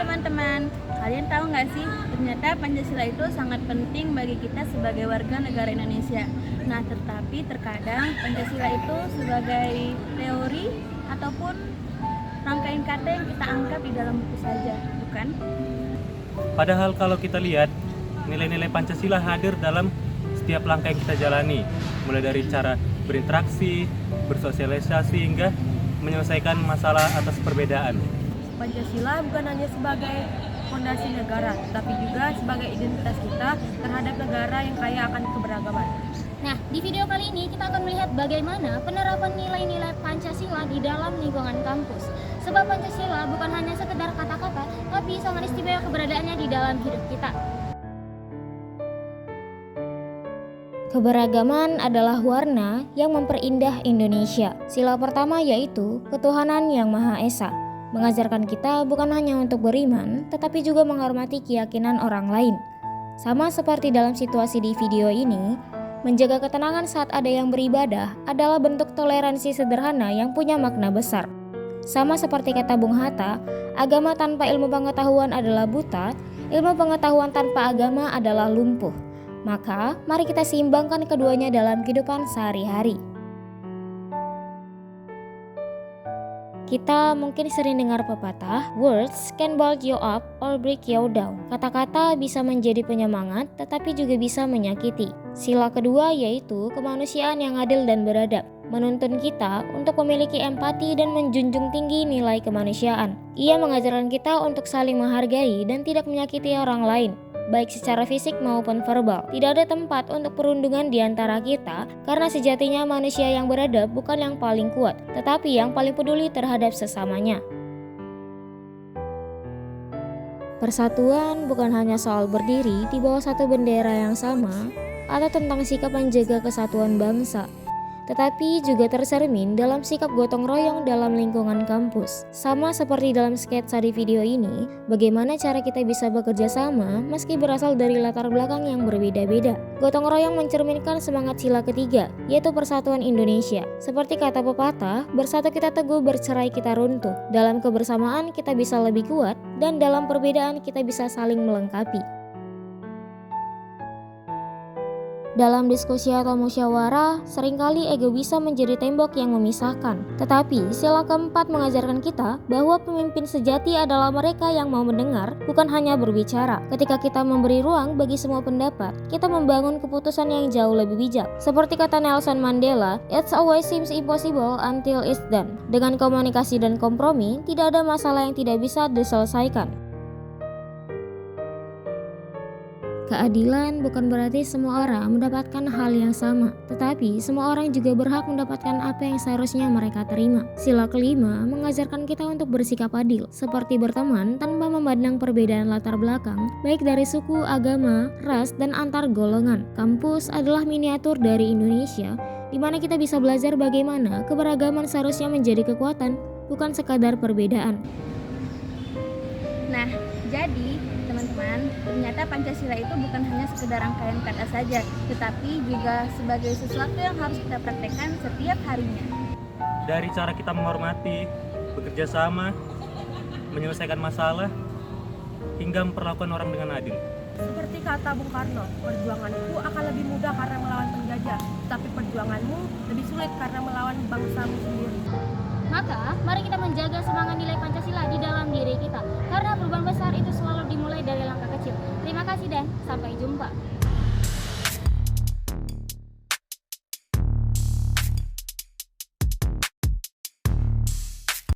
teman-teman, kalian tahu nggak sih, ternyata Pancasila itu sangat penting bagi kita sebagai warga negara Indonesia. Nah, tetapi terkadang Pancasila itu sebagai teori ataupun rangkaian kata yang kita anggap di dalam buku saja, bukan? Padahal kalau kita lihat, nilai-nilai Pancasila hadir dalam setiap langkah yang kita jalani, mulai dari cara berinteraksi, bersosialisasi, hingga menyelesaikan masalah atas perbedaan. Pancasila bukan hanya sebagai fondasi negara, tapi juga sebagai identitas kita terhadap negara yang kaya akan keberagaman. Nah, di video kali ini kita akan melihat bagaimana penerapan nilai-nilai Pancasila di dalam lingkungan kampus. Sebab Pancasila bukan hanya sekedar kata-kata, tapi sangat istimewa keberadaannya di dalam hidup kita. Keberagaman adalah warna yang memperindah Indonesia. Sila pertama yaitu ketuhanan yang Maha Esa. Mengajarkan kita bukan hanya untuk beriman, tetapi juga menghormati keyakinan orang lain. Sama seperti dalam situasi di video ini, menjaga ketenangan saat ada yang beribadah adalah bentuk toleransi sederhana yang punya makna besar. Sama seperti kata Bung Hatta, agama tanpa ilmu pengetahuan adalah buta, ilmu pengetahuan tanpa agama adalah lumpuh. Maka, mari kita seimbangkan keduanya dalam kehidupan sehari-hari. Kita mungkin sering dengar pepatah, words can build you up or break you down. Kata-kata bisa menjadi penyemangat, tetapi juga bisa menyakiti. Sila kedua yaitu kemanusiaan yang adil dan beradab, menuntun kita untuk memiliki empati dan menjunjung tinggi nilai kemanusiaan. Ia mengajarkan kita untuk saling menghargai dan tidak menyakiti orang lain, baik secara fisik maupun verbal. Tidak ada tempat untuk perundungan di antara kita, karena sejatinya manusia yang beradab bukan yang paling kuat, tetapi yang paling peduli terhadap sesamanya. Persatuan bukan hanya soal berdiri di bawah satu bendera yang sama, atau tentang sikap menjaga kesatuan bangsa, tetapi juga tercermin dalam sikap gotong royong dalam lingkungan kampus. Sama seperti dalam sketsa di video ini, bagaimana cara kita bisa bekerja sama meski berasal dari latar belakang yang berbeda-beda. Gotong royong mencerminkan semangat sila ketiga, yaitu persatuan Indonesia. Seperti kata pepatah, bersatu kita teguh, bercerai kita runtuh. Dalam kebersamaan kita bisa lebih kuat, dan dalam perbedaan kita bisa saling melengkapi. Dalam diskusi atau musyawarah, seringkali ego bisa menjadi tembok yang memisahkan. Tetapi, sila keempat mengajarkan kita bahwa pemimpin sejati adalah mereka yang mau mendengar, bukan hanya berbicara. Ketika kita memberi ruang bagi semua pendapat, kita membangun keputusan yang jauh lebih bijak. Seperti kata Nelson Mandela, "It always seems impossible until it's done." Dengan komunikasi dan kompromi, tidak ada masalah yang tidak bisa diselesaikan. Keadilan bukan berarti semua orang mendapatkan hal yang sama, tetapi semua orang juga berhak mendapatkan apa yang seharusnya mereka terima. Sila kelima mengajarkan kita untuk bersikap adil, seperti berteman tanpa memandang perbedaan latar belakang, baik dari suku, agama, ras, dan antar golongan. Kampus adalah miniatur dari Indonesia, di mana kita bisa belajar bagaimana keberagaman seharusnya menjadi kekuatan, bukan sekadar perbedaan. Nah, jadi teman-teman, ternyata Pancasila itu bukan hanya sekedar rangkaian kata saja, tetapi juga sebagai sesuatu yang harus kita praktekkan setiap harinya. Dari cara kita menghormati, bekerja sama, menyelesaikan masalah, hingga memperlakukan orang dengan adil. Seperti kata Bung Karno, perjuanganku akan lebih mudah karena melawan penjajah, tapi perjuanganmu lebih sulit karena melawan bangsamu sendiri. Maka, mari kita menjaga semangat nilai Pancasila di dalam diri kita, karena perubahan besar itu selalu dimulai dari langkah kecil. Terima kasih dan sampai jumpa.